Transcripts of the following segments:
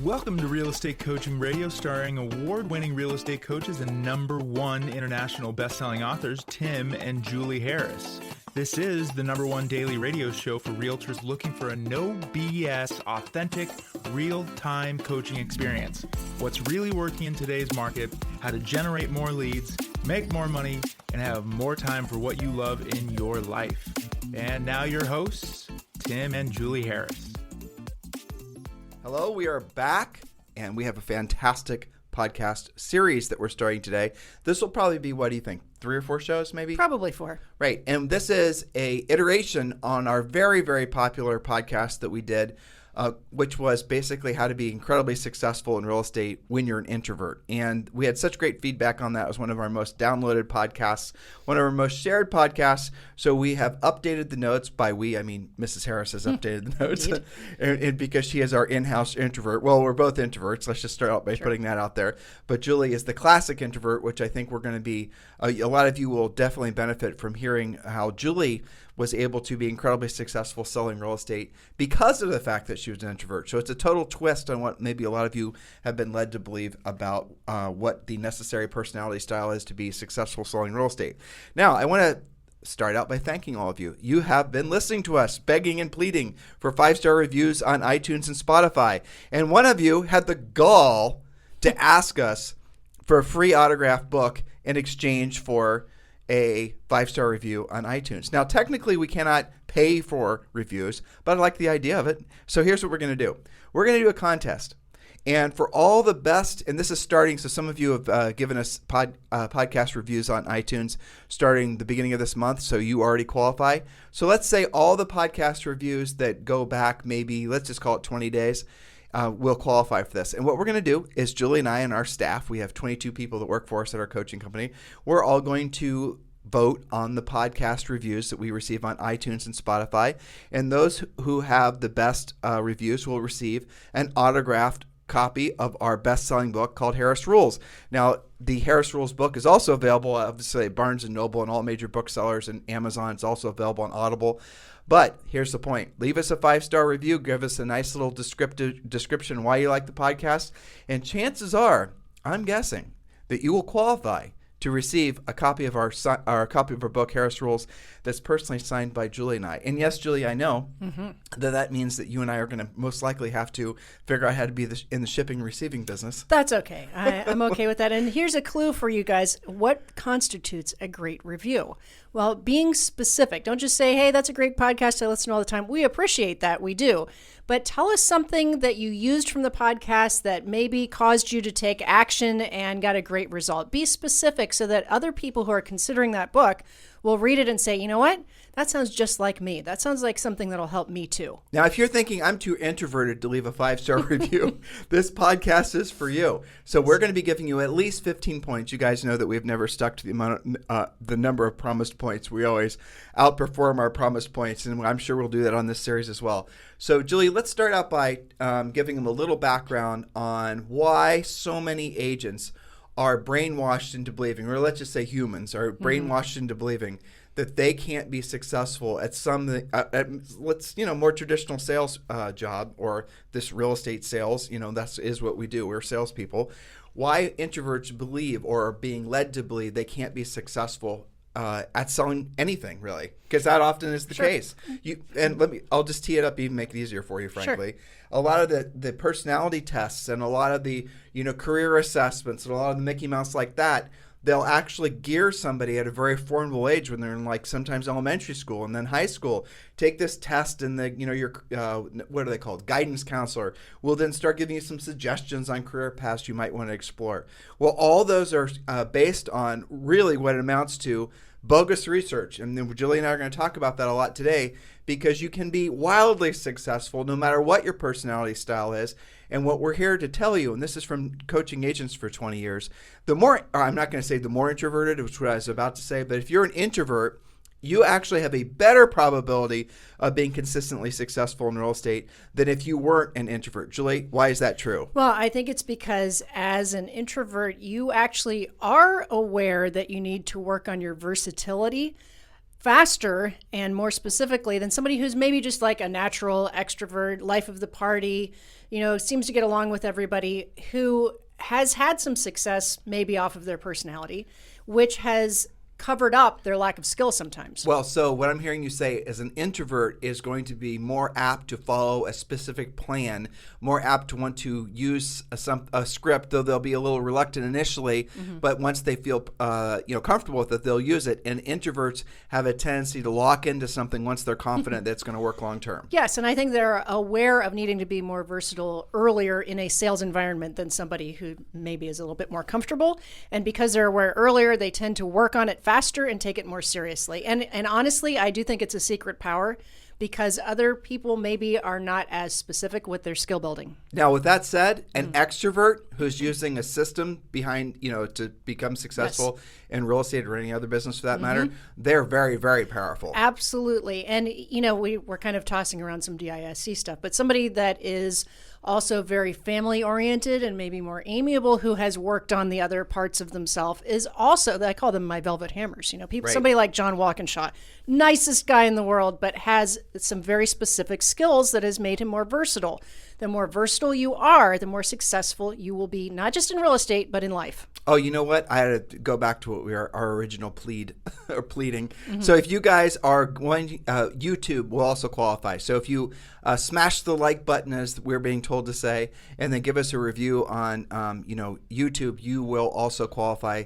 Welcome to Real Estate Coaching Radio, starring award-winning real estate coaches and #1 international best-selling authors, Tim and Julie Harris. This is the #1 daily radio show for realtors looking for a no BS, authentic, real-time coaching experience. What's really working in today's market, how to generate more leads, make more money, and have more time for what you love in your life. And now your hosts, Tim and Julie Harris. Hello, we are back, and we have a fantastic podcast series that we're starting today. This will probably be, what do you think, 3 or 4 shows maybe? Probably 4. Right, and this is a iteration on our very, very popular podcast that we did, which was basically how to be incredibly successful in real estate when you're an introvert. And we had such great feedback on that. It was one of our most downloaded podcasts, one of our most shared podcasts. So we have updated the notes. By we, I mean Mrs. Harris has updated the notes and because she is our in-house introvert. Well, we're both introverts. Let's just start out by putting that out there. But Julie is the classic introvert, which I think we're going to be, a lot of you will definitely benefit from hearing how Julie was able to be incredibly successful selling real estate because of the fact that she was an introvert. So it's a total twist on what maybe a lot of you have been led to believe about what the necessary personality style is to be successful selling real estate. Now, I want to start out by thanking all of you. You have been listening to us, begging and pleading for 5-star reviews on iTunes and Spotify. And one of you had the gall to ask us for a free autographed book in exchange for a 5-star review on iTunes. Now, technically, we cannot pay for reviews, but I like the idea of it. So here's what we're going to do. We're going to do a contest. And for all the best, and this is starting, so some of you have given us podcast reviews on iTunes starting the beginning of this month, so you already qualify. So let's say all the podcast reviews that go back maybe, let's just call it 20 days, will qualify for this. And what we're going to do is Julie and I and our staff, we have 22 people that work for us at our coaching company, we're all going to vote on the podcast reviews that we receive on iTunes and Spotify. And those who have the best reviews will receive an autographed copy of our best-selling book called Harris Rules. Now, the Harris Rules book is also available, obviously, at Barnes & Noble and all major booksellers, and Amazon. It's also available on Audible. But here's the point. Leave us a 5-star review. Give us a nice little description why you like the podcast. And chances are, I'm guessing, that you will qualify to receive a copy of our book, Harris Rules, that's personally signed by Julie and I. And yes, Julie, I know that means that you and I are going to most likely have to figure out how to be in the shipping and receiving business. That's okay. I'm okay with that. And here's a clue for you guys. What constitutes a great review? Well, being specific. Don't just say, hey, that's a great podcast I listen to all the time. We appreciate that. We do. But tell us something that you used from the podcast that maybe caused you to take action and got a great result. Be specific so that other people who are considering that book will read it and say, you know what? That sounds just like me. That sounds like something that'll help me too. Now, if you're thinking I'm too introverted to leave a 5-star review, this podcast is for you. So we're going to be giving you at least 15 points. You guys know that we've never stuck to the number of promised points. We always outperform our promised points, and I'm sure we'll do that on this series as well. So, Julie, let's start out by giving them a little background on why so many agents are brainwashed into believing, or let's just say humans are brainwashed into believing that they can't be successful at more traditional sales job, or this real estate sales. That is what we do. We're salespeople. Why introverts believe, or are being led to believe, they can't be successful at selling anything, really, because that often is the case. I'll just tee it up, even make it easier for you, frankly. Sure. A lot of the personality tests and a lot of the career assessments and a lot of the Mickey Mouse like that, they'll actually gear somebody at a very formidable age when they're in sometimes elementary school and then high school. Take this test, and your what are they called? Guidance counselor will then start giving you some suggestions on career paths you might want to explore. Well, all those are based on really what it amounts to bogus research. And then Julie and I are going to talk about that a lot today, because you can be wildly successful no matter what your personality style is. And what we're here to tell you, and this is from coaching agents for 20 years, I'm not going to say the more introverted, which is what I was about to say, but if you're an introvert, you actually have a better probability of being consistently successful in real estate than if you weren't an introvert. Julie, why is that true? Well, I think it's because as an introvert, you actually are aware that you need to work on your versatility faster and more specifically than somebody who's maybe just like a natural extrovert, life of the party, seems to get along with everybody, who has had some success maybe off of their personality, which has covered up their lack of skill sometimes. Well, so what I'm hearing you say is an introvert is going to be more apt to follow a specific plan, more apt to want to use a script, though they'll be a little reluctant initially, but once they feel comfortable with it, they'll use it. And introverts have a tendency to lock into something once they're confident that it's going to work long term. Yes, and I think they're aware of needing to be more versatile earlier in a sales environment than somebody who maybe is a little bit more comfortable. And because they're aware earlier, they tend to work on it faster and take it more seriously. And honestly, I do think it's a secret power because other people maybe are not as specific with their skill building. Now, with that said, an extrovert who's using a system behind, to become successful in real estate or any other business for that matter, they're very, very powerful. Absolutely. And, we're kind of tossing around some DISC stuff, but somebody that is also very family oriented and maybe more amiable, who has worked on the other parts of themselves, is also, I call them my velvet hammers. Somebody like John Walkinshaw, nicest guy in the world, but has some very specific skills that has made him more versatile. The more versatile you are, the more successful you will be, not just in real estate, but in life. Oh, you know what? I had to go back to what our original pleading. So if you guys are going, YouTube will also qualify. So if you smash the like button, as we're being told to say, and then give us a review on, YouTube, you will also qualify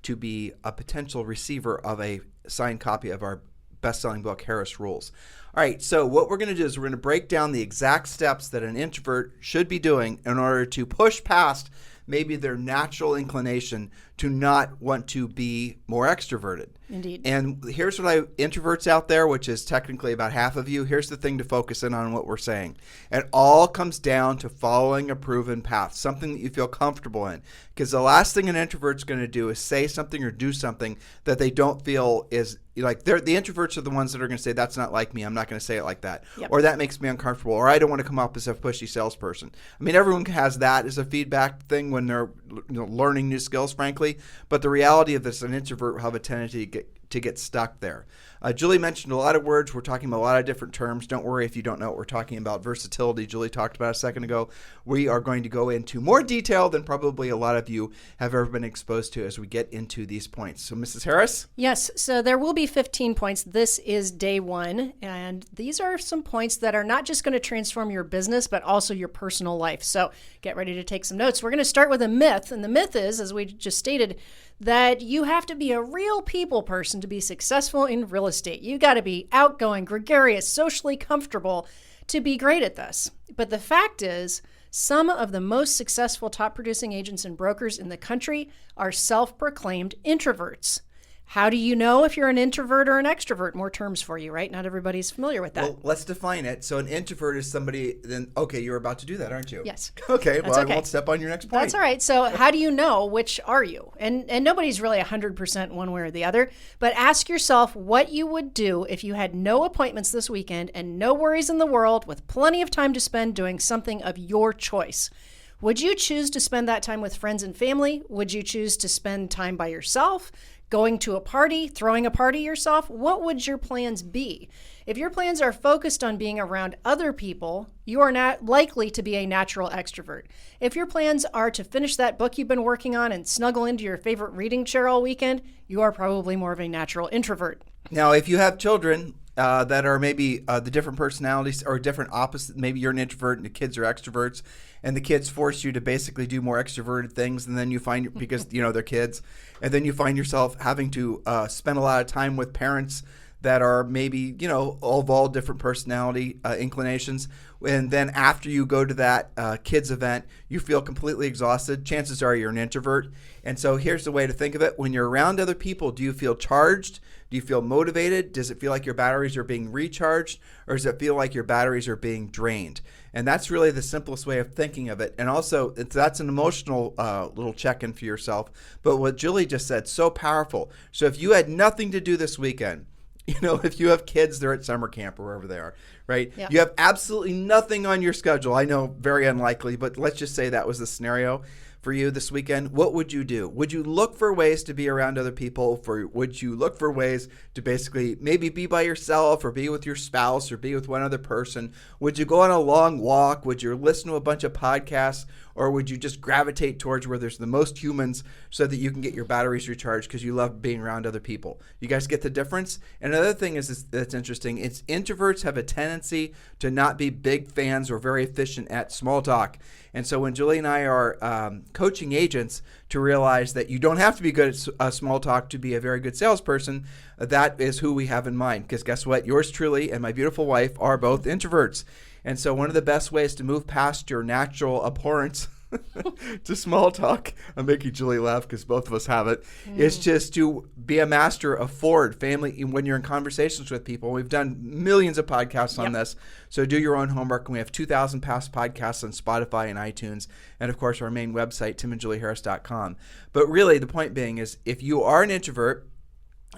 to be a potential receiver of a signed copy of our best-selling book, Harris Rules. All right, so what we're going to do is we're going to break down the exact steps that an introvert should be doing in order to push past maybe their natural inclination to not want to be more extroverted. Indeed. And here's what introverts out there, which is technically about half of you, here's the thing to focus in on what we're saying. It all comes down to following a proven path, something that you feel comfortable in. Because the last thing an introvert's going to do is say something or do something that they don't feel is like, the introverts are the ones that are going to say, that's not like me, I'm not going to say it like that. Yep. Or that makes me uncomfortable, or I don't want to come up as a pushy salesperson. I mean, everyone has that as a feedback thing when they're learning new skills, frankly. But the reality of this, an introvert will have a tendency to get stuck there. Julie mentioned a lot of words. We're talking about a lot of different terms. Don't worry if you don't know what we're talking about. Versatility, Julie talked about a second ago. We are going to go into more detail than probably a lot of you have ever been exposed to as we get into these points. So, Mrs. Harris? Yes, so there will be 15 points. This is day one, and these are some points that are not just going to transform your business, but also your personal life. So get ready to take some notes. We're going to start with a myth, and the myth is, as we just stated, that you have to be a real people person to be successful in real estate. You got to be outgoing, gregarious, socially comfortable to be great at this. But the fact is, some of the most successful top producing agents and brokers in the country are self-proclaimed introverts. How do you know if you're an introvert or an extrovert? More terms for you, right? Not everybody's familiar with that. Well, let's define it. So an introvert is somebody, okay, you're about to do that, aren't you? Yes. Okay, well, I won't step on your next point. That's all right. So how do you know which are you? And nobody's really 100% one way or the other, but ask yourself what you would do if you had no appointments this weekend and no worries in the world with plenty of time to spend doing something of your choice. Would you choose to spend that time with friends and family? Would you choose to spend time by yourself? Going to a party, throwing a party yourself? What would your plans be? If your plans are focused on being around other people, you are not likely to be a natural extrovert. If your plans are to finish that book you've been working on and snuggle into your favorite reading chair all weekend, you are probably more of a natural introvert. Now, if you have children that are maybe the different personalities or different opposite, maybe you're an introvert and the kids are extroverts, and the kids force you to basically do more extroverted things, and then you find, because they're kids, and then you find yourself having to spend a lot of time with parents that are maybe of all different personality inclinations, and then after you go to that kids event, you feel completely exhausted. Chances are you're an introvert. And so here's the way to think of it. When you're around other people, do you feel charged? Do you feel motivated? Does it feel like your batteries are being recharged? Or does it feel like your batteries are being drained? And that's really the simplest way of thinking of it. And also, that's an emotional little check-in for yourself. But what Julie just said, so powerful. So if you had nothing to do this weekend, if you have kids, they're at summer camp or wherever they are, right? Yeah. You have absolutely nothing on your schedule. I know, very unlikely, but let's just say that was the scenario. for you this weekend, what would you do? Would you look for ways to be around other people? Would you look for ways to basically maybe be by yourself or be with your spouse or be with one other person? Would you go on a long walk? Would you listen to a bunch of podcasts? Or would you just gravitate towards where there's the most humans so that you can get your batteries recharged because you love being around other people? You guys get the difference? And another thing that's interesting, it's introverts have a tendency to not be big fans or very efficient at small talk. And so when Julie and I are coaching agents to realize that you don't have to be good at small talk to be a very good salesperson, that is who we have in mind. Because guess what? Yours truly and my beautiful wife are both introverts. And so one of the best ways to move past your natural abhorrence to small talk, I'm making Julie laugh because both of us have it, is just to be a master of forward family when you're in conversations with people. We've done millions of podcasts on this, so do your own homework. And we have 2,000 past podcasts on Spotify and iTunes, and of course our main website, timandjulieharris.com. But really the point being is if you are an introvert,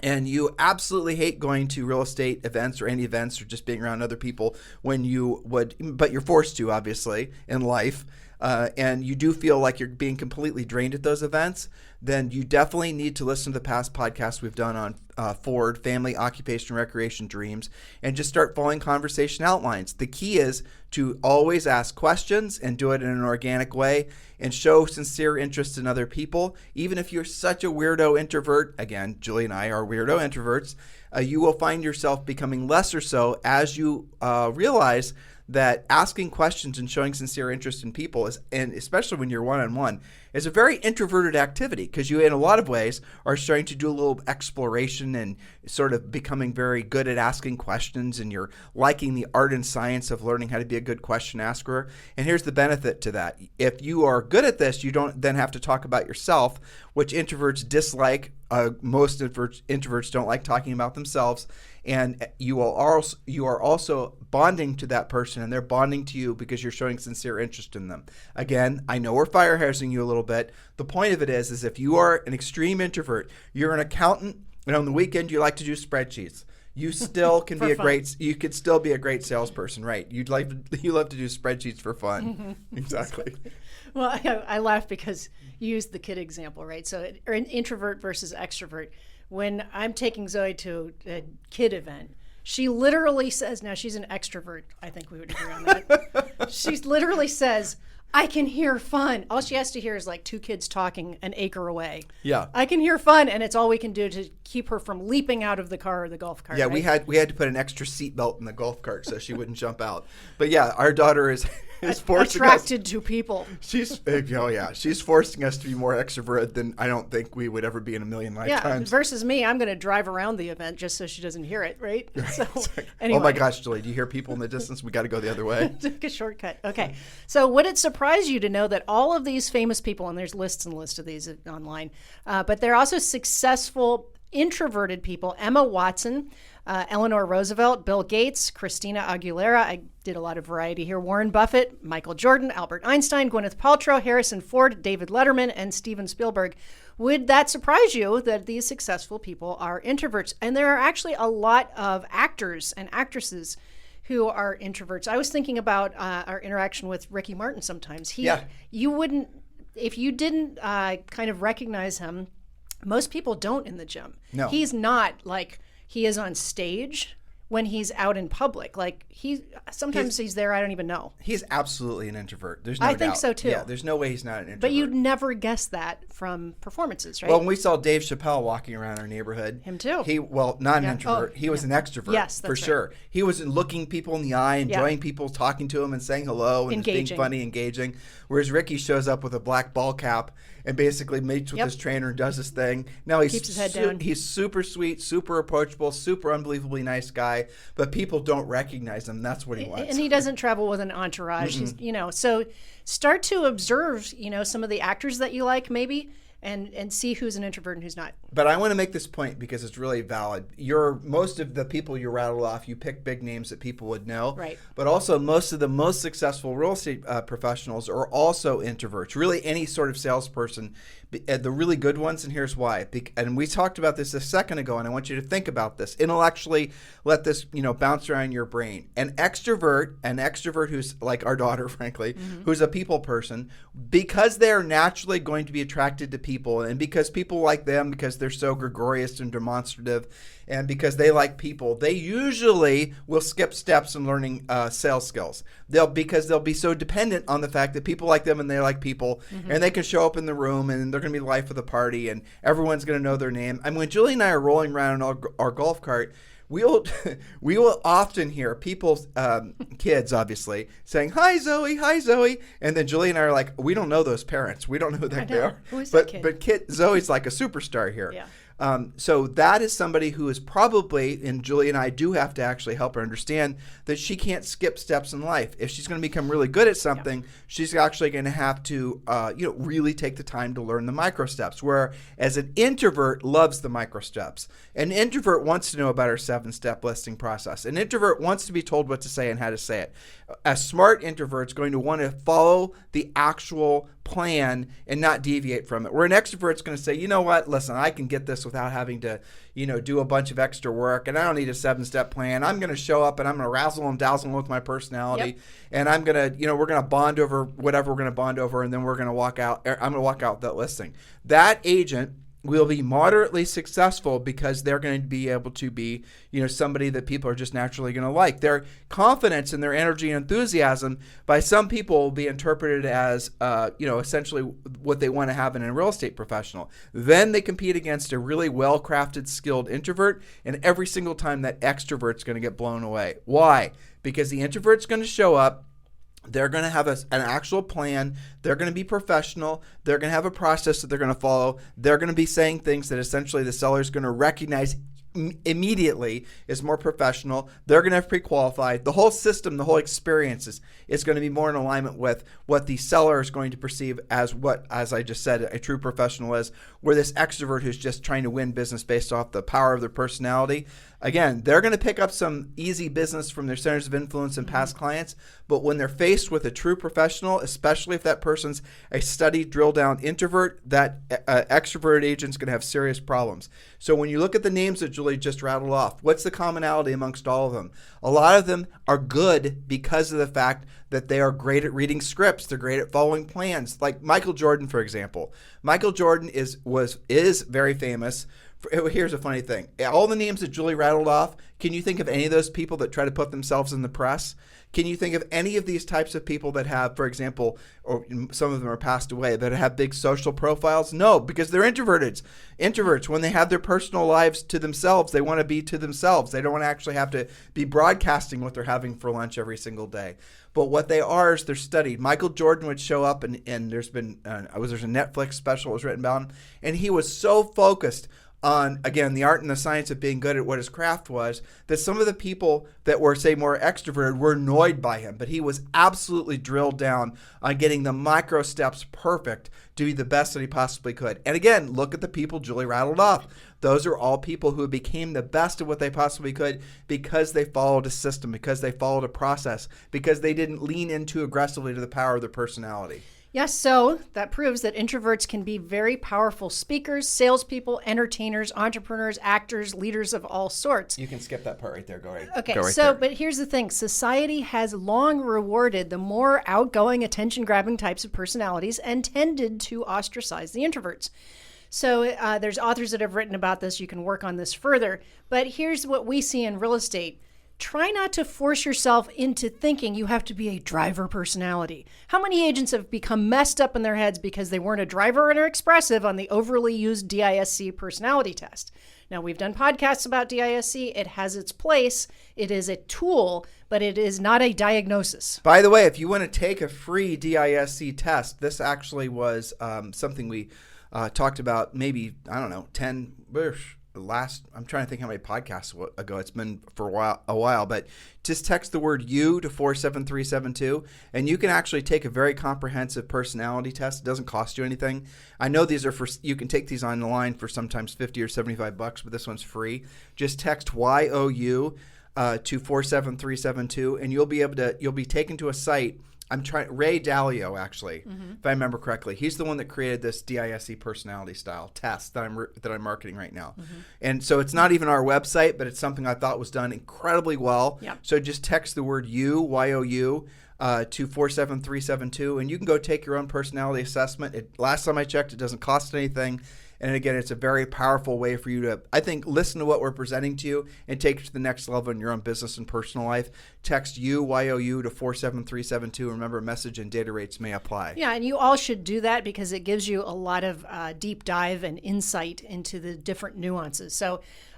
and you absolutely hate going to real estate events or any events or just being around other people when you would, but you're forced to, obviously, in life, and you do feel like you're being completely drained at those events, then you definitely need to listen to the past podcasts we've done on Ford, family, occupation, recreation, dreams, and just start following conversation outlines. The key is to always ask questions and do it in an organic way and show sincere interest in other people. Even if you're such a weirdo introvert, again, Julie and I are weirdo introverts, you will find yourself becoming less or so as you realize that asking questions and showing sincere interest in people is, and especially when you're one-on-one, is a very introverted activity because you, in a lot of ways, are starting to do a little exploration and sort of becoming very good at asking questions, and you're liking the art and science of learning how to be a good question asker. And here's the benefit to that. If you are good at this, you don't then have to talk about yourself, which introverts dislike. Most introverts don't like talking about themselves, and you are also bonding to that person, and they're bonding to you because you're showing sincere interest in them. Again, I know we're fire hosing you a little bit. The point of it is if you are an extreme introvert, you're an accountant, and on the weekend you like to do spreadsheets. You still can be you could still be a great salesperson, right? You love to do spreadsheets for fun. Exactly. Well, I laugh because you used the kid example, right? So an introvert versus extrovert. When I'm taking Zoe to a kid event, she literally says, now she's an extrovert, I think we would agree on that. She literally says, I can hear fun. All she has to hear is like two kids talking an acre away. Yeah. I can hear fun, and it's all we can do to keep her from leaping out of the car or the golf cart. Yeah, right? we had to put an extra seatbelt in the golf cart so she wouldn't jump out. But yeah, our daughter is forcing attracted to people. She's forcing us to be more extrovert than I don't think we would ever be in a million lifetimes. Yeah, versus me, I'm going to drive around the event just so she doesn't hear it, right? So anyway. Oh my gosh, Julie, do you hear people in the distance? We got to go the other way. Take a shortcut. Okay. So would it surprise you to know that all of these famous people, and there's lists and lists of these online, but they're also successful introverted people? Emma Watson, Eleanor Roosevelt, Bill Gates, Christina Aguilera. I did a lot of variety here. Warren Buffett, Michael Jordan, Albert Einstein, Gwyneth Paltrow, Harrison Ford, David Letterman, and Steven Spielberg. Would that surprise you that these successful people are introverts? And there are actually a lot of actors and actresses who are introverts. I was thinking about our interaction with Ricky Martin sometimes. You wouldn't, if you didn't kind of recognize him, most people don't in the gym. No. He's not like he is on stage when he's out in public. Like sometimes he's there, I don't even know. He's absolutely an introvert. There's no doubt. I think so too. Yeah, there's no way he's not an introvert. But you'd never guess that from performances, right? Well, when we saw Dave Chappelle walking around our neighborhood. Him too. Not an introvert. He was an extrovert. Yes, that's for sure. He was looking people in the eye, enjoying people, talking to him and saying hello and being funny, engaging. Whereas Ricky shows up with a black ball cap and basically meets with his trainer and does his thing. Now keeps his head down. He's super sweet, super approachable, super unbelievably nice guy, but people don't recognize him. That's what he wants. And he doesn't travel with an entourage. He's, so start to observe, some of the actors that you like maybe, and see who's an introvert and who's not. But I want to make this point because it's really valid. Most of the people you rattled off, you pick big names that people would know. Right. But also most of the most successful real estate professionals are also introverts. Really any sort of salesperson, the really good ones, and here's why. And we talked about this a second ago, and I want you to think about this. Intellectually, let this bounce around your brain. An extrovert who's like our daughter, frankly, who's a people person, because they're naturally going to be attracted to people, and because people like them, because they're so gregarious and demonstrative, and because they like people, they usually will skip steps in learning sales skills. Because they'll be so dependent on the fact that people like them and they like people, and they can show up in the room and they're going to be the life of the party and everyone's going to know their name. I mean, when Julie and I are rolling around in our golf cart, we will often hear people's kids, obviously, saying, "Hi, Zoe," and then Julie and I are like, we don't know those parents. We don't know who they are. Who is that kid? But Zoe's like a superstar here. Yeah. So that is somebody who is probably, and Julie and I do have to actually help her understand that she can't skip steps in life. If she's going to become really good at something, she's actually going to have to, really take the time to learn the micro steps. Whereas an introvert loves the micro steps. An introvert wants to know about our 7-step listing process. An introvert wants to be told what to say and how to say it. A smart introvert's going to want to follow the actual plan and not deviate from it. Where an extrovert's going to say, you know what, listen, I can get this without having to, do a bunch of extra work, and I don't need a 7-step plan. I'm going to show up and I'm going to razzle and dazzle with my personality, and I'm going to, we're going to bond over whatever we're going to bond over, and then we're going to walk out. I'm going to walk out that listing. That agent will be moderately successful because they're going to be able to be, somebody that people are just naturally going to like. Their confidence and their energy and enthusiasm by some people will be interpreted as, essentially what they want to have in a real estate professional. Then they compete against a really well-crafted, skilled introvert, and every single time that extrovert's going to get blown away. Why? Because the introvert's going to show up. They're going to have an actual plan. They're going to be professional. They're going to have a process that they're going to follow. They're going to be saying things that essentially the seller is going to recognize immediately is more professional. They're going to have pre-qualified. The whole system, the whole experience is going to be more in alignment with what the seller is going to perceive as what, as I just said, a true professional is, where this extrovert who's just trying to win business based off the power of their personality. Again, they're going to pick up some easy business from their centers of influence and past clients, but when they're faced with a true professional, especially if that person's a studied, drill-down introvert, that extroverted agent's going to have serious problems. So when you look at the names that Julie just rattled off, what's the commonality amongst all of them? A lot of them are good because of the fact that they are great at reading scripts. They're great at following plans. Like Michael Jordan, for example. Michael Jordan is very famous. Here's a funny thing. All the names that Julie rattled off, can you think of any of those people that try to put themselves in the press? Can you think of any of these types of people that have, for example, or some of them are passed away, that have big social profiles? No, because they're introverted. Introverts, when they have their personal lives to themselves, they want to be to themselves. They don't want to actually have to be broadcasting what they're having for lunch every single day. But what they are is they're studied. Michael Jordan would show up, and there's been there's a Netflix special that was written about him, and he was so focused on, again, the art and the science of being good at what his craft was, that some of the people that were, say, more extroverted were annoyed by him. But he was absolutely drilled down on getting the micro steps perfect to be the best that he possibly could. And again, look at the people Julie rattled off. Those are all people who became the best at what they possibly could because they followed a system, because they followed a process, because they didn't lean in too aggressively to the power of their personality. Yes, so that proves that introverts can be very powerful speakers, salespeople, entertainers, entrepreneurs, actors, leaders of all sorts. You can skip that part right there. Go right. Okay, go right so, there. But here's the thing. Society has long rewarded the more outgoing, attention-grabbing types of personalities and tended to ostracize the introverts. So there's authors that have written about this. You can work on this further. But here's what we see in real estate. Try not to force yourself into thinking you have to be a driver personality. How many agents have become messed up in their heads because they weren't a driver and are expressive on the overly used DISC personality test? Now, we've done podcasts about DISC. It has its place. It is a tool, but it is not a diagnosis. By the way, if you want to take a free DISC test, this actually was something we talked about maybe, 10 I'm trying to think how many podcasts ago. It's been for a while, but just text the word you to 47372, and you can actually take a very comprehensive personality test. It doesn't cost you anything. I know these are you can take these on the line for sometimes $50 or $75, but this one's free. Just text YOU to 47372, and you'll be taken to a site. Ray Dalio, actually, if I remember correctly. He's the one that created this DISC personality style test that I'm marketing right now. And so it's not even our website, but it's something I thought was done incredibly well. Yep. So just text the word YOU, to 47372, and you can go take your own personality assessment. Last time I checked, it doesn't cost anything. And again, it's a very powerful way for you to, I think, listen to what we're presenting to you and take it to the next level in your own business and personal life. Text YOU to 47372. Remember, message and data rates may apply. Yeah, and you all should do that because it gives you a lot of deep dive and insight into the different nuances.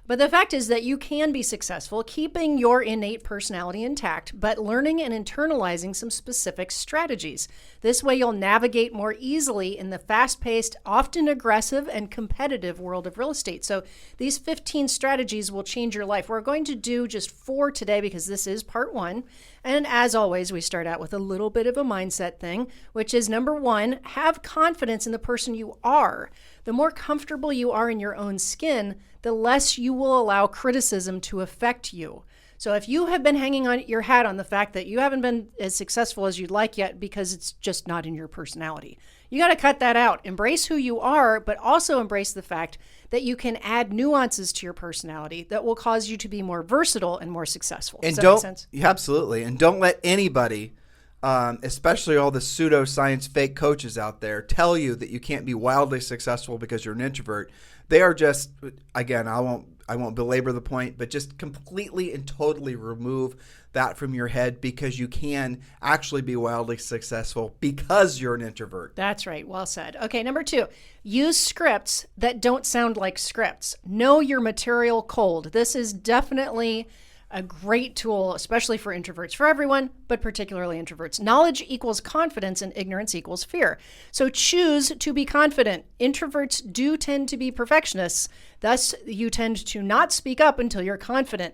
But the fact is that you can be successful keeping your innate personality intact, but learning and internalizing some specific strategies. This way you'll navigate more easily in the fast-paced, often aggressive, and competitive world of real estate. So these 15 strategies will change your life. We're going to do just 4 today because this is part 1. And as always, we start out with a little bit of a mindset thing, which is number 1, have confidence in the person you are. The more comfortable you are in your own skin, the less you will allow criticism to affect you. So if you have been hanging on your hat on the fact that you haven't been as successful as you'd like yet because it's just not in your personality, you got to cut that out. Embrace who you are, but also embrace the fact that you can add nuances to your personality that will cause you to be more versatile and more successful. And does that make sense? Absolutely. And don't let anybody, especially all the pseudoscience fake coaches out there, tell you that you can't be wildly successful because you're an introvert. They are just, again, I won't belabor the point, but just completely and totally remove that from your head because you can actually be wildly successful because you're an introvert. That's right. Well said. Okay, number 2, use scripts that don't sound like scripts. Know your material cold. This is definitely a great tool, especially for introverts, for everyone, but particularly introverts. Knowledge equals confidence and ignorance equals fear. So choose to be confident. Introverts do tend to be perfectionists. Thus, you tend to not speak up until you're confident.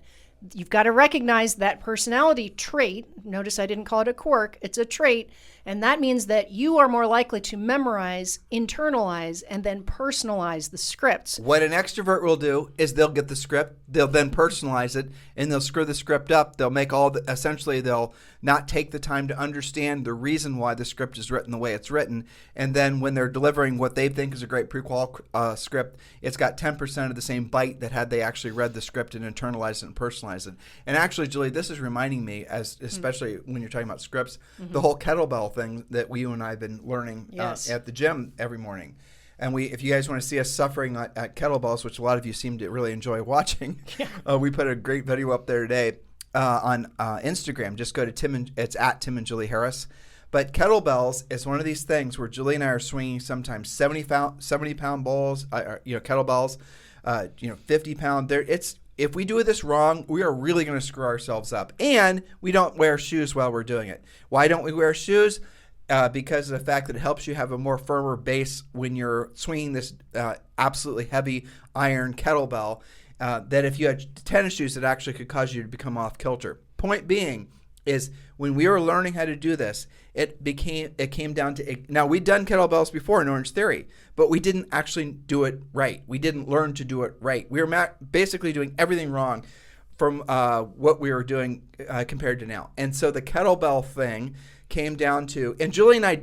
You've got to recognize that personality trait. Notice I didn't call it a quirk. It's a trait. And that means that you are more likely to memorize, internalize, and then personalize the scripts. What an extrovert will do is they'll get the script, they'll then personalize it, and they'll screw the script up. They'll make essentially they'll not take the time to understand the reason why the script is written the way it's written. And then when they're delivering what they think is a great pre-qual script, it's got 10% of the same bite that had they actually read the script and internalized it and personalized it. And actually, Julie, this is reminding me, especially when you're talking about scripts, the whole kettlebell thing that you and I have been learning at the gym every morning. And if you guys want to see us suffering at kettlebells, which a lot of you seem to really enjoy watching, we put a great video up there today on Instagram. Just go to it's at Tim and Julie Harris. But kettlebells is one of these things where Julie and I are swinging sometimes 70-pound balls, kettlebells, 50-pound. If we do this wrong, we are really going to screw ourselves up. And we don't wear shoes while we're doing it. Why don't we wear shoes? Because of the fact that it helps you have a more firmer base when you're swinging this absolutely heavy iron kettlebell. That if you had tennis shoes, it actually could cause you to become off kilter. Point being is when we were learning how to do this, it came down to, now we'd done kettlebells before in Orange Theory, but we didn't actually do it right. We didn't learn to do it right. We were basically doing everything wrong from what we were doing compared to now. And so the kettlebell thing came down to, and Julie and I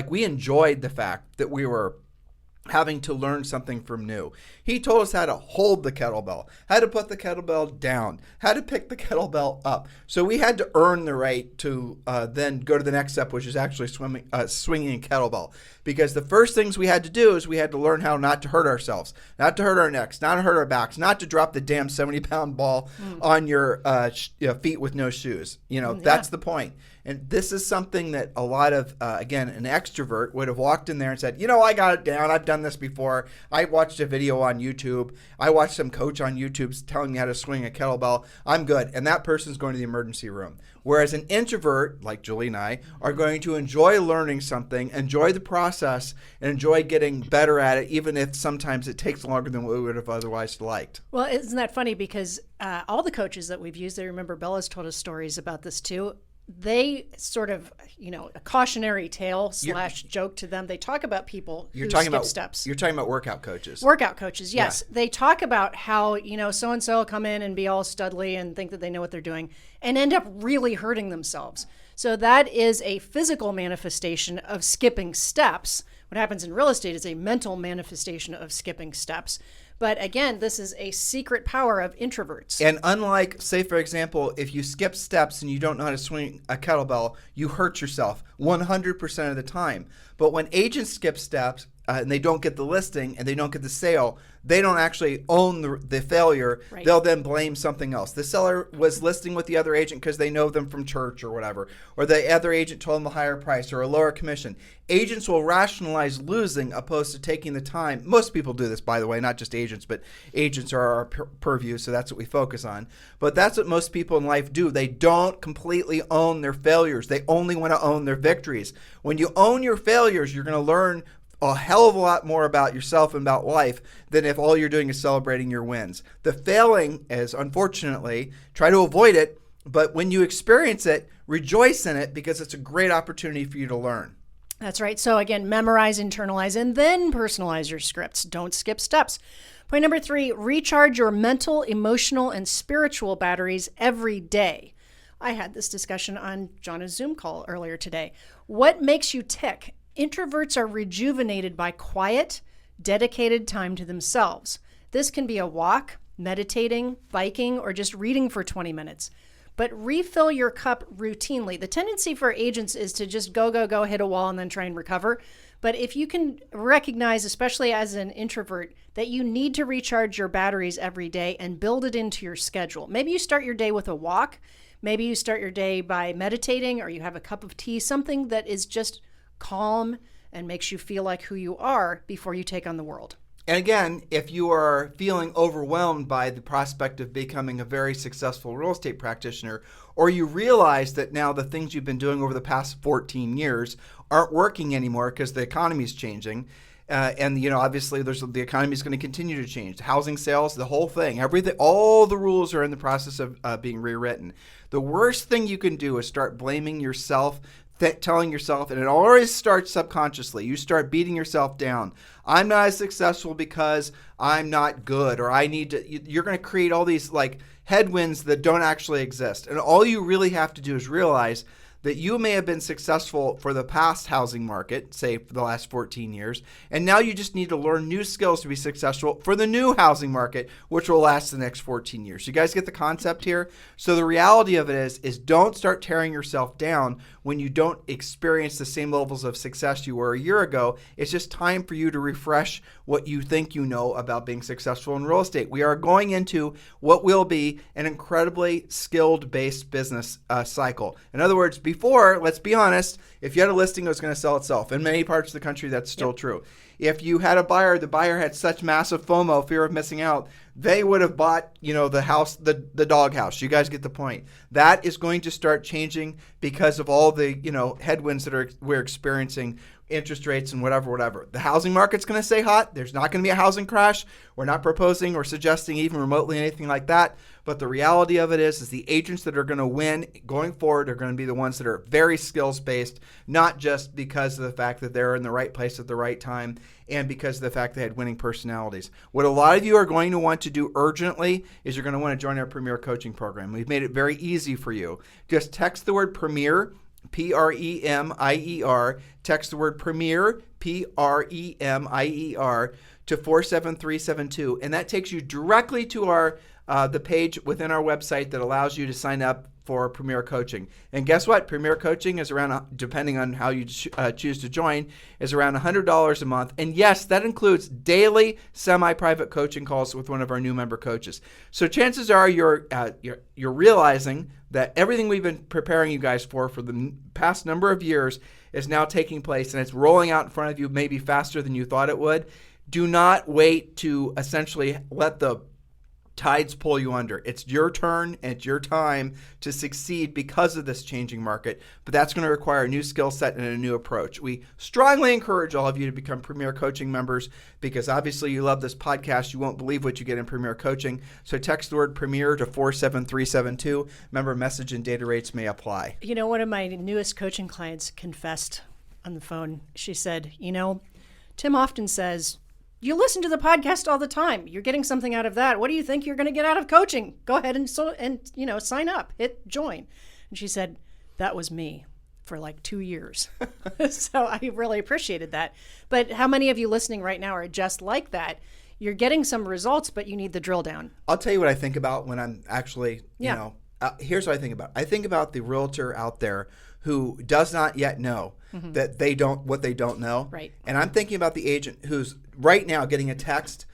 we enjoyed the fact that we were having to learn something from new. He told us how to hold the kettlebell, how to put the kettlebell down, how to pick the kettlebell up. So we had to earn the right to then go to the next step, which is actually swinging a kettlebell. Because the first things we had to do is we had to learn how not to hurt ourselves, not to hurt our necks, not to hurt our backs, not to drop the damn 70-pound ball on your feet with no shoes. That's the point. And this is something that a lot of, again, an extrovert would have walked in there and said, I got it down. I've done this before. I watched a video on YouTube. I watched some coach on YouTube telling me how to swing a kettlebell. I'm good. And that person's going to the emergency room. Whereas an introvert, like Julie and I, are going to enjoy learning something, enjoy the process, and enjoy getting better at it, even if sometimes it takes longer than we would have otherwise liked. Well, isn't that funny? Because all the coaches that we've used, I remember Bella's told us stories about this too. They sort of, a cautionary tale / joke to them. They talk about people who skip steps. You're talking about workout coaches. Workout coaches, yes. Yeah. They talk about how, so-and-so will come in and be all studly and think that they know what they're doing and end up really hurting themselves. So that is a physical manifestation of skipping steps. What happens in real estate is a mental manifestation of skipping steps. But again, this is a secret power of introverts. And unlike, say, for example, if you skip steps and you don't know how to swing a kettlebell, you hurt yourself 100% of the time. But when agents skip steps and they don't get the listing and they don't get the sale, they don't actually own the failure. Right. They'll then blame something else. The seller was listing with the other agent because they know them from church or whatever, or the other agent told them a higher price or a lower commission. Agents will rationalize losing opposed to taking the time. Most people do this, by the way, not just agents, but agents are our purview, so that's what we focus on. But that's what most people in life do. They don't completely own their failures. They only want to own their victories. When you own your failures, you're going to learn a hell of a lot more about yourself and about life than if all you're doing is celebrating your wins. The failing is, unfortunately, try to avoid it, but when you experience it, rejoice in it because it's a great opportunity for you to learn. That's right. So again, memorize, internalize, and then personalize your scripts. Don't skip steps. Point number 3, recharge your mental, emotional, and spiritual batteries every day. I had this discussion on Jonna's Zoom call earlier today. What makes you tick? Introverts are rejuvenated by quiet, dedicated time to themselves. This can be a walk, meditating, biking, or just reading for 20 minutes. But refill your cup routinely. The tendency for agents is to just go, hit a wall, and then try and recover. But if you can recognize, especially as an introvert, that you need to recharge your batteries every day and build it into your schedule. Maybe you start your day with a walk. Maybe you start your day by meditating, or you have a cup of tea, something that is just calm and makes you feel like who you are before you take on the world. And again, if you are feeling overwhelmed by the prospect of becoming a very successful real estate practitioner, or you realize that now the things you've been doing over the past 14 years aren't working anymore because the economy is changing, and obviously the economy is going to continue to change. Housing sales, the whole thing, everything, all the rules are in the process of being rewritten. The worst thing you can do is start blaming yourself, telling yourself, and it always starts subconsciously. You start beating yourself down. I'm not as successful because I'm not good, or I need to. You're going to create all these headwinds that don't actually exist. And all you really have to do is realize that you may have been successful for the past housing market, say for the last 14 years, and now you just need to learn new skills to be successful for the new housing market, which will last the next 14 years. You guys get the concept here? So the reality of it is don't start tearing yourself down when you don't experience the same levels of success you were a year ago. It's just time for you to refresh what you think you know about being successful in real estate. We are going into what will be an incredibly skilled-based business cycle. In other words, before, let's be honest, if you had a listing, it was going to sell itself. In many parts of the country, that's still true. If you had a buyer, the buyer had such massive FOMO, fear of missing out, they would have bought, the house, the dog house. You guys get the point. That is going to start changing because of all the, headwinds that we're experiencing, interest rates and whatever. The housing market's going to stay hot. There's not going to be a housing crash. We're not proposing or suggesting even remotely anything like that. But the reality of it is the agents that are going to win going forward are going to be the ones that are very skills-based, not just because of the fact that they're in the right place at the right time and because of the fact they had winning personalities. What a lot of you are going to want to do urgently is you're going to want to join our Premier Coaching Program. We've made it very easy for you. Just text the word Premier, Premier, text the word Premier, Premier, to 47372, and that takes you directly to our the page within our website that allows you to sign up for Premier Coaching. And guess what? Premier Coaching is around, depending on how you choose to join, is around $100 a month. And yes, that includes daily semi-private coaching calls with one of our new member coaches. So chances are you're realizing that everything we've been preparing you guys for the past number of years is now taking place, and it's rolling out in front of you maybe faster than you thought it would. Do not wait to essentially let the tides pull you under. It's your turn and it's your time to succeed because of this changing market, but that's going to require a new skill set and a new approach. We strongly encourage all of you to become Premier Coaching members because obviously you love this podcast. You won't believe what you get in Premier Coaching. So text the word Premier to 47372. Member message and data rates may apply. You know, one of my newest coaching clients confessed on the phone. She said, Tim often says, you listen to the podcast all the time. You're getting something out of that. What do you think you're going to get out of coaching? Go ahead and sign up, hit join. And she said, that was me for like 2 years. So I really appreciated that. But how many of you listening right now are just like that? You're getting some results, but you need the drill down. I'll tell you what I think about when I'm actually, here's what I think about. I think about the realtor out there who does not yet know that what they don't know. Right. And I'm thinking about the agent who's right now getting a text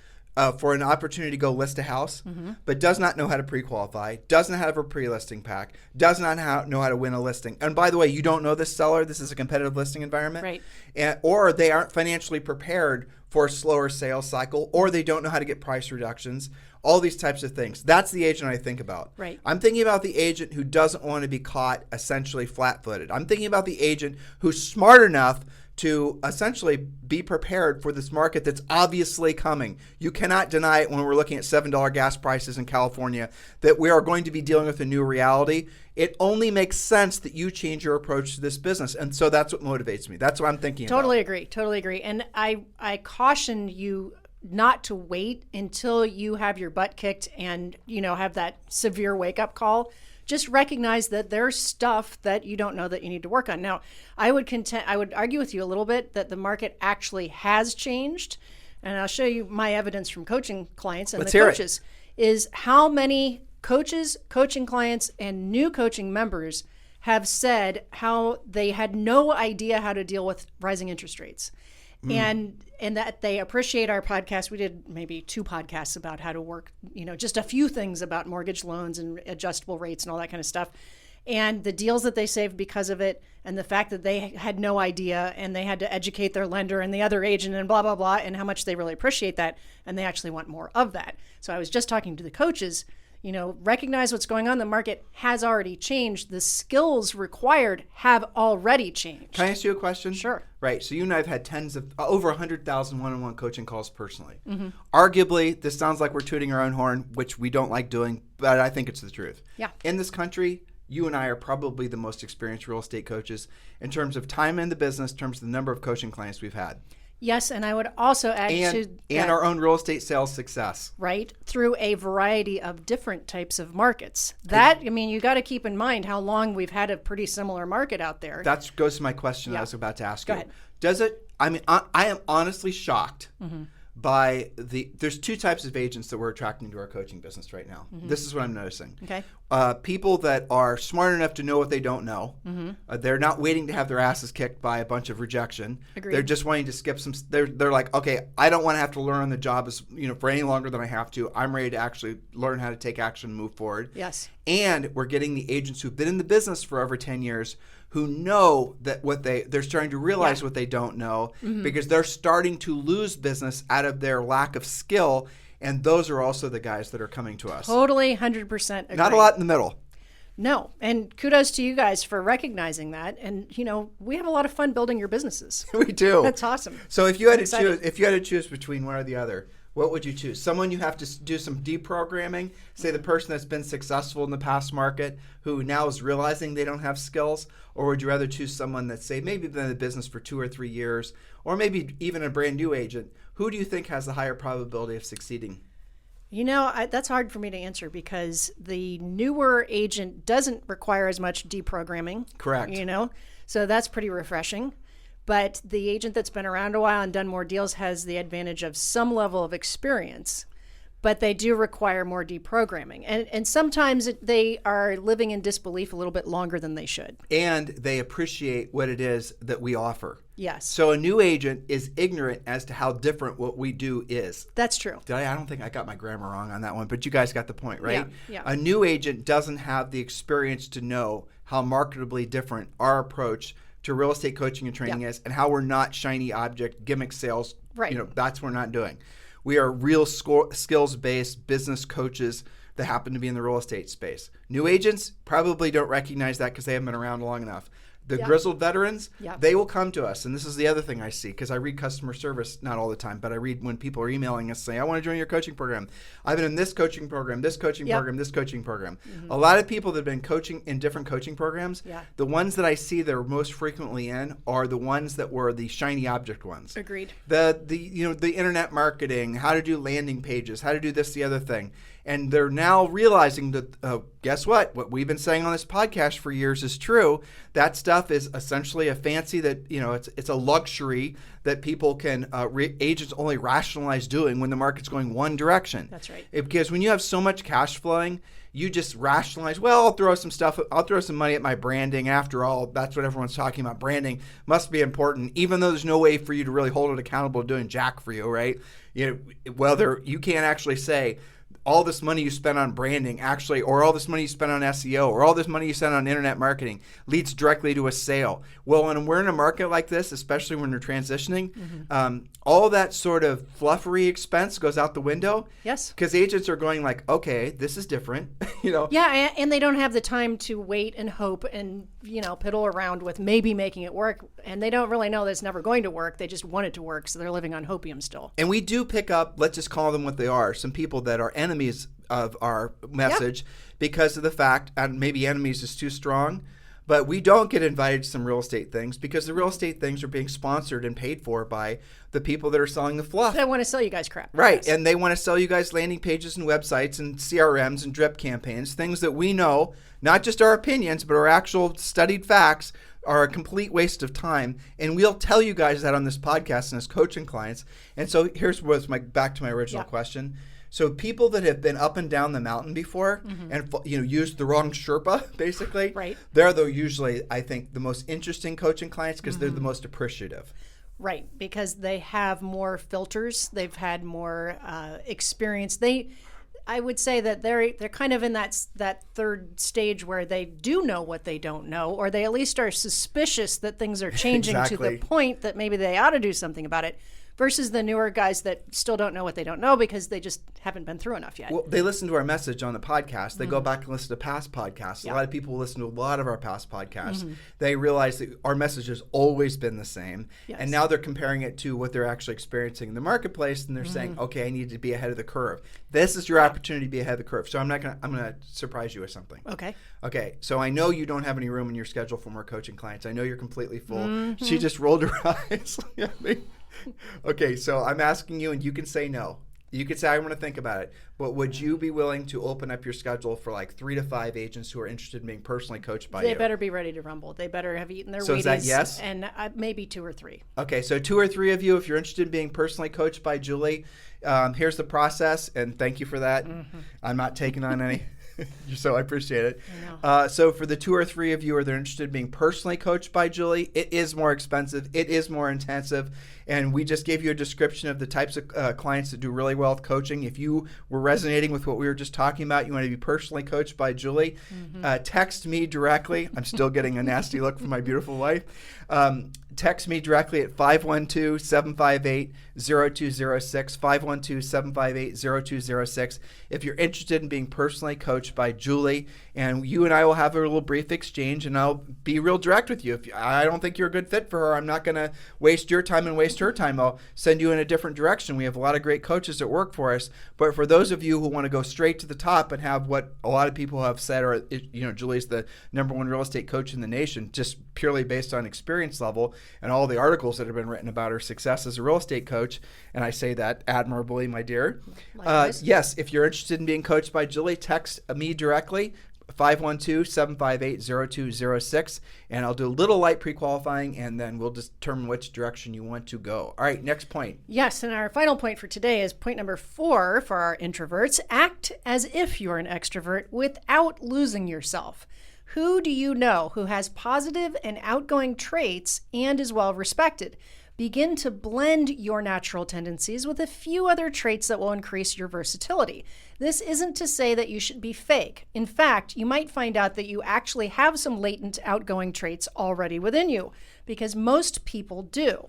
for an opportunity to go list a house, but does not know how to pre-qualify, doesn't have a pre-listing pack, does not know how to win a listing. And by the way, you don't know this seller. This is a competitive listing environment. Right. Or they aren't financially prepared for a slower sales cycle, or they don't know how to get price reductions, all these types of things. That's the agent I think about. Right. I'm thinking about the agent who doesn't want to be caught essentially flat-footed. I'm thinking about the agent who's smart enough to essentially be prepared for this market that's obviously coming. You cannot deny it when we're looking at $7 gas prices in California that we are going to be dealing with a new reality. It only makes sense that you change your approach to this business. And so that's what motivates me. That's what I'm thinking about. Totally agree. And I caution you not to wait until you have your butt kicked and, have that severe wake-up call. Just recognize that there's stuff that you don't know that you need to work on. Now, I would argue with you a little bit that the market actually has changed, and I'll show you my evidence from coaching clients and Let's the hear coaches, is how many coaches, coaching clients, and new coaching members have said how they had no idea how to deal with rising interest rates. And that they appreciate our podcast. We did maybe 2 podcasts about how to work, just a few things about mortgage loans and adjustable rates and all that kind of stuff. And the deals that they saved because of it, and the fact that they had no idea and they had to educate their lender and the other agent and blah, blah, blah, and how much they really appreciate that. And they actually want more of that. So I was just talking to the coaches, recognize what's going on. The market has already changed. The skills required have already changed. Can I ask you a question? Sure. Right. So you and I have had tens of over 100,000 one-on-one coaching calls personally. Arguably, this sounds like we're tooting our own horn, which we don't like doing, but I think it's the truth. Yeah. In this country, you and I are probably the most experienced real estate coaches in terms of time in the business, in terms of the number of coaching clients we've had. Yes, and I would also add and our own real estate sales success. Right, through a variety of different types of markets. You got to keep in mind how long we've had a pretty similar market out there. That goes to my question I was about to ask you. Go ahead. Does it, I am honestly shocked by there's 2 types of agents that we're attracting to our coaching business right now. This is what I'm noticing. Okay. People that are smart enough to know what they don't know. They're not waiting to have their asses kicked by a bunch of rejection. Agreed. They're just wanting to skip some. They're like, okay, I don't want to have to learn on the job for any longer than I have to. I'm ready to actually learn how to take action and move forward. Yes. And we're getting the agents who've been in the business for over 10 years who know that they're starting to realize what they don't know because they're starting to lose business out of their lack of skill. And those are also the guys that are coming to us. Totally, 100% agree. Not a lot in the middle. No. And kudos to you guys for recognizing that. And, we have a lot of fun building your businesses. We do. That's awesome. So if you had to choose between one or the other, what would you choose? Someone you have to do some deprogramming, say the person that's been successful in the past market who now is realizing they don't have skills, or would you rather choose someone that's, say, maybe been in the business for 2 or 3 years, or maybe even a brand new agent? Who do you think has the higher probability of succeeding? That's hard for me to answer because the newer agent doesn't require as much deprogramming. Correct. So that's pretty refreshing. But the agent that's been around a while and done more deals has the advantage of some level of experience. but they do require more deprogramming. And sometimes they are living in disbelief a little bit longer than they should. And they appreciate what it is that we offer. Yes. So a new agent is ignorant as to how different what we do is. That's true. I don't think I got my grammar wrong on that one, but you guys got the point, right? Yeah. A new agent doesn't have the experience to know how marketably different our approach to real estate coaching and training is, and how we're not shiny object gimmick sales. Right. That's what we're not doing. We are real skills-based business coaches that happen to be in the real estate space. New agents probably don't recognize that because they haven't been around long enough. The grizzled veterans, they will come to us. And this is the other thing I see, because I read customer service, not all the time, but I read when people are emailing us saying, I want to join your coaching program. I've been in this coaching program, this coaching program, this coaching program. A lot of people that have been coaching in different coaching programs, the ones that I see that are most frequently in are the ones that were the shiny object ones. Agreed. The internet marketing, how to do landing pages, how to do this, the other thing. And they're now realizing that, guess what? What we've been saying on this podcast for years is true. That stuff is essentially a fancy that, it's a luxury that people can, agents only rationalize doing when the market's going one direction. That's right. Because when you have so much cash flowing, you just rationalize, well, I'll throw some money at my branding. After all, that's what everyone's talking about. Branding must be important, even though there's no way for you to really hold it accountable to doing jack for you, right? You can't actually say, all this money you spend on branding actually, or all this money you spend on SEO, or all this money you spend on internet marketing leads directly to a sale. Well, when we're in a market like this, especially when we're transitioning, all that sort of fluffery expense goes out the window. Yes. Because agents are going like, okay, this is different. Yeah, and they don't have the time to wait and hope and, piddle around with maybe making it work. And they don't really know that it's never going to work. They just want it to work, so they're living on hopium still. And we do pick up, let's just call them what they are, some people that are enemies of our message because of the fact, and maybe enemies is too strong, but we don't get invited to some real estate things because the real estate things are being sponsored and paid for by the people that are selling the fluff. They want to sell you guys crap. Right. Yes. And they want to sell you guys landing pages and websites and CRMs and drip campaigns, things that we know, not just our opinions, but our actual studied facts, are a complete waste of time. And we'll tell you guys that on this podcast and as coaching clients. And so here's what's back to my original question. So people that have been up and down the mountain before and used the wrong Sherpa, basically, right. They're usually, I think, the most interesting coaching clients because they're the most appreciative. Right, because they have more filters. They've had more experience. I would say that they're kind of in that third stage where they do know what they don't know, or they at least are suspicious that things are changing to the point that maybe they ought to do something about it. Versus the newer guys that still don't know what they don't know because they just haven't been through enough yet. Well, they listen to our message on the podcast. They go back and listen to past podcasts. A lot of people listen to a lot of our past podcasts. They realize that our message has always been the same. Yes. And now they're comparing it to what they're actually experiencing in the marketplace, and they're saying, okay, I need to be ahead of the curve. This is your opportunity to be ahead of the curve. So I'm going to surprise you with something. Okay. So I know you don't have any room in your schedule for more coaching clients. I know you're completely full. She just rolled her eyes at me. Okay, so I'm asking you, and you can say no. You could say, I want to think about it. But would you be willing to open up your schedule for like 3 to 5 agents who are interested in being personally coached by you? They better be ready to rumble. They better have eaten their Wheaties. So is that yes? And maybe 2 or 3. Okay, so 2 or 3 of you, if you're interested in being personally coached by Julie, here's the process, and thank you for that. I'm not taking on any. So I appreciate it. So for the 2 or 3 of you who are interested in being personally coached by Julie, it is more expensive. It is more intensive. And we just gave you a description of the types of clients that do really well with coaching. If you were resonating with what we were just talking about, you want to be personally coached by Julie, text me directly. I'm still getting a nasty look from my beautiful wife. Text me directly at 512-758-0206, 512-758-0206 if you're interested in being personally coached by Julie. And you and I will have a little brief exchange, and I'll be real direct with you. If I don't think you're a good fit for her, I'm not going to waste your time and waste her time. I'll send you in a different direction. We have a lot of great coaches that work for us. But for those of you who want to go straight to the top and have what a lot of people have said, or Julie's the #1 real estate coach in the nation, just purely based on experience level and all the articles that have been written about her success as a real estate coach, and I say that admirably, my dear. Yes, if you're interested in being coached by Julie, text me directly. 512-758-0206, and I'll do a little light pre-qualifying, and then we'll determine which direction you want to go. All right, next point. Yes, and our final point for today is point number 4 for our introverts. Act as if you're an extrovert without losing yourself. Who do you know who has positive and outgoing traits and is well respected? Begin to blend your natural tendencies with a few other traits that will increase your versatility. This isn't to say that you should be fake. In fact, you might find out that you actually have some latent outgoing traits already within you, because most people do.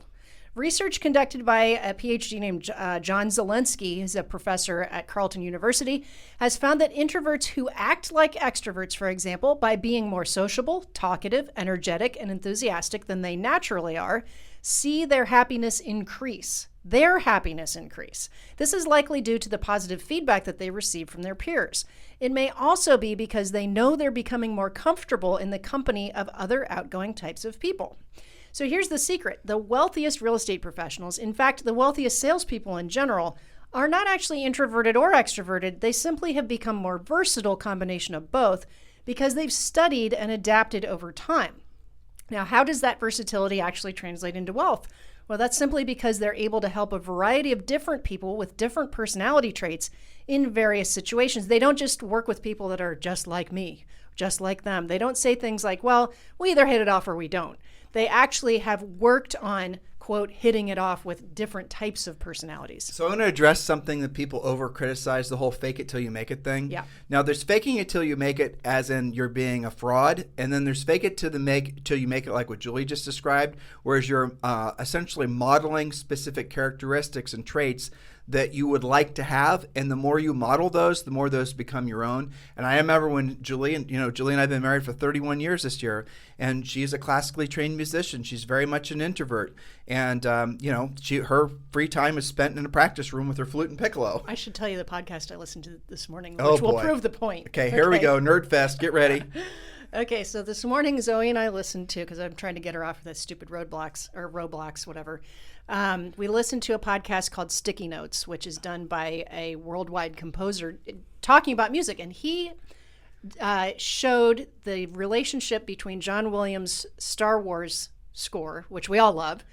Research conducted by a PhD named John Zelensky, who's a professor at Carleton University, has found that introverts who act like extroverts, for example, by being more sociable, talkative, energetic, and enthusiastic than they naturally are, see their happiness increase. Their happiness increase. This is likely due to the positive feedback that they receive from their peers. It may also be because they know they're becoming more comfortable in the company of other outgoing types of people. So here's the secret. The wealthiest real estate professionals, in fact, the wealthiest salespeople in general, are not actually introverted or extroverted. They simply have become more versatile combination of both because they've studied and adapted over time. Now, how does that versatility actually translate into wealth? Well, that's simply because they're able to help a variety of different people with different personality traits in various situations. They don't just work with people that are just like me, just like them. They don't say things like, well, we either hit it off or we don't. They actually have worked on, quote, hitting it off with different types of personalities. So I'm going to address something that people over-criticize, the whole fake it till you make it thing. Yeah. Now, there's faking it till you make it as in you're being a fraud, and then there's fake it till you make it like what Julie just described, whereas you're essentially modeling specific characteristics and traits that you would like to have, and the more you model those, the more those become your own. And I remember when Julie and I have been married for 31 years this year, and she's a classically trained musician. She's very much an introvert, and her free time is spent in a practice room with her flute and piccolo. I should tell you the podcast I listened to this morning, Oh, which will boy. prove the point. Okay, here we go. Nerd Fest. Get ready. Okay, so this morning Zoe and I listened to, because I'm trying to get her off of that stupid Roblox, whatever. We listened to a podcast called Sticky Notes, which is done by a worldwide composer talking about music. And he showed the relationship between John Williams' Star Wars score, which we all love,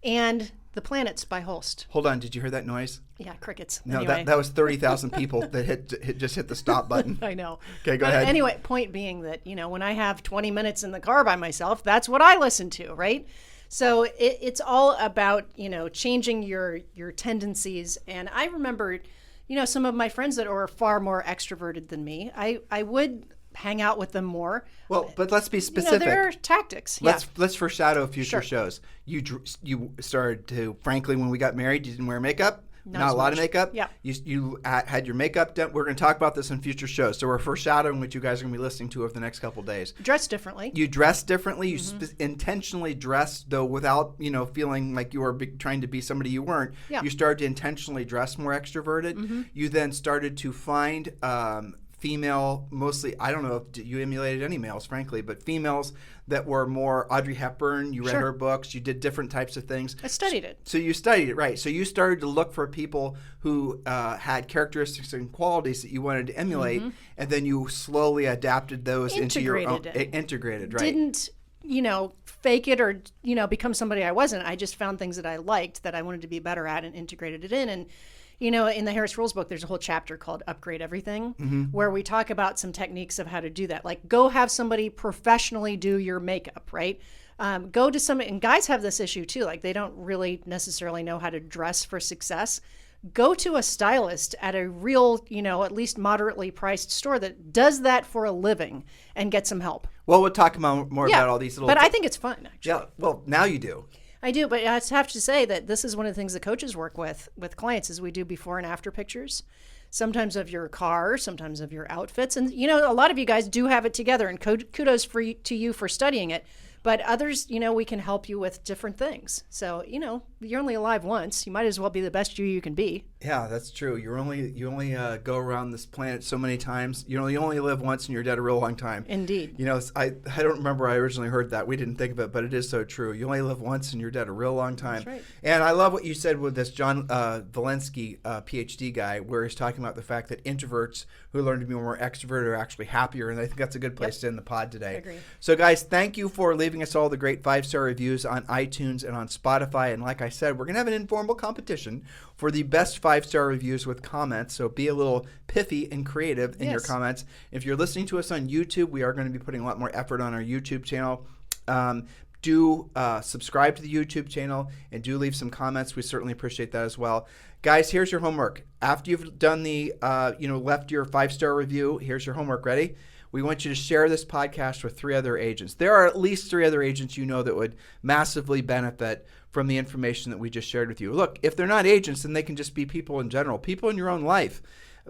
and The Planets by Holst. Hold on. Did you hear that noise? Yeah, crickets. No, anyway. that was 30,000 people that just hit the stop button. I know. Okay, go ahead. Anyway, point being that, when I have 20 minutes in the car by myself, that's what I listen to, right? So it's all about, changing your tendencies. And I remember, some of my friends that are far more extroverted than me, I would hang out with them more. Well, but let's be specific. There are tactics. Let's foreshadow future Sure. shows. You started to, frankly, when we got married, you didn't wear makeup. Not as a lot much. of makeup. Yeah. You had your makeup done. We're going to talk about this in future shows. So we're foreshadowing what you guys are going to be listening to over the next couple of days. Dress differently. You dress differently. You intentionally dressed, though, without feeling like you were trying to be somebody you weren't. Yeah. You started to intentionally dress more extroverted. You then started to find female, mostly, I don't know if you emulated any males, frankly, but females that were more Audrey Hepburn. You read Sure. her books. You did different types of things. I studied it. So you studied it, right. So you started to look for people who had characteristics and qualities that you wanted to emulate, and then you slowly adapted those into your own. Integrated, right. Didn't, fake it or, become somebody I wasn't. I just found things that I liked that I wanted to be better at and integrated it in. And in the Harris Rules book, there's a whole chapter called Upgrade Everything, where we talk about some techniques of how to do that. Like, go have somebody professionally do your makeup, right? Go to some, and guys have this issue too. Like, they don't really necessarily know how to dress for success. Go to a stylist at a real, at least moderately priced store that does that for a living and get some help. Well, we'll talk more about all these little. But I think it's fun, actually. Yeah. Well, now you do. I do, but I have to say that this is one of the things that coaches work with clients is we do before and after pictures, sometimes of your car, sometimes of your outfits. And, a lot of you guys do have it together, and kudos to you for studying it. But others, we can help you with different things. So, you're only alive once. You might as well be the best you can be. Yeah, that's true. You only go around this planet so many times. You only live once and you're dead a real long time. Indeed. I don't remember I originally heard that. We didn't think of it, but it is so true. You only live once and you're dead a real long time. That's right. And I love what you said with this John Valensky PhD guy, where he's talking about the fact that introverts who learn to be more extrovert are actually happier. And I think that's a good place to end the pod today. I agree. So guys, thank you for leaving us all the great 5-star reviews on iTunes and on Spotify. And like I said, we're going to have an informal competition for the best 5-star reviews with comments. So be a little piffy and creative in your comments. If you're listening to us on YouTube, we are going to be putting a lot more effort on our YouTube channel. Do subscribe to the YouTube channel and do leave some comments. We certainly appreciate that as well. Guys, here's your homework. After you've done the, left your 5-star review, here's your homework. Ready? We want you to share this podcast with 3 other agents. There are at least 3 other agents that would massively benefit from the information that we just shared with you. Look, if they're not agents, then they can just be people in general, people in your own life.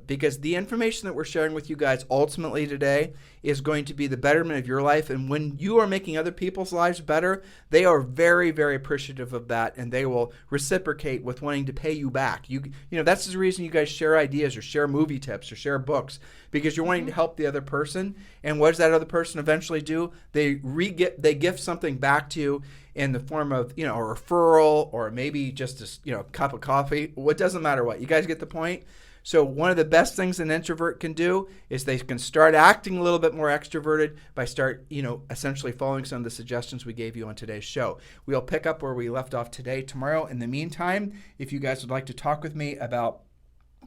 Because the information that we're sharing with you guys ultimately today is going to be the betterment of your life. And when you are making other people's lives better, they are very, very appreciative of that. And they will reciprocate with wanting to pay you back. That's the reason you guys share ideas or share movie tips or share books, because you're wanting to help the other person. And what does that other person eventually do? They gift something back to you in the form of, a referral or maybe just a cup of coffee. It doesn't matter what. You guys get the point? So one of the best things an introvert can do is they can start acting a little bit more extroverted by essentially following some of the suggestions we gave you on today's show. We'll pick up where we left off tomorrow. In the meantime, if you guys would like to talk with me about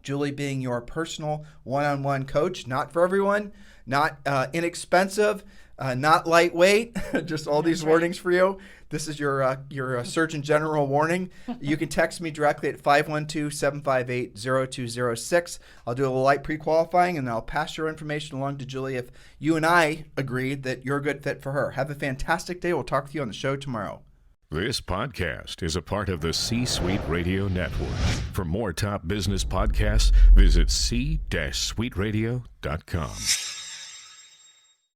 Julie being your personal one-on-one coach, not for everyone, not inexpensive, not lightweight, just all these warnings for you. This is your Surgeon General warning. You can text me directly at 512-758-0206. I'll do a little light pre-qualifying, and then I'll pass your information along to Julie if you and I agree that you're a good fit for her. Have a fantastic day. We'll talk with you on the show tomorrow. This podcast is a part of the C-Suite Radio Network. For more top business podcasts, visit c-suiteradio.com.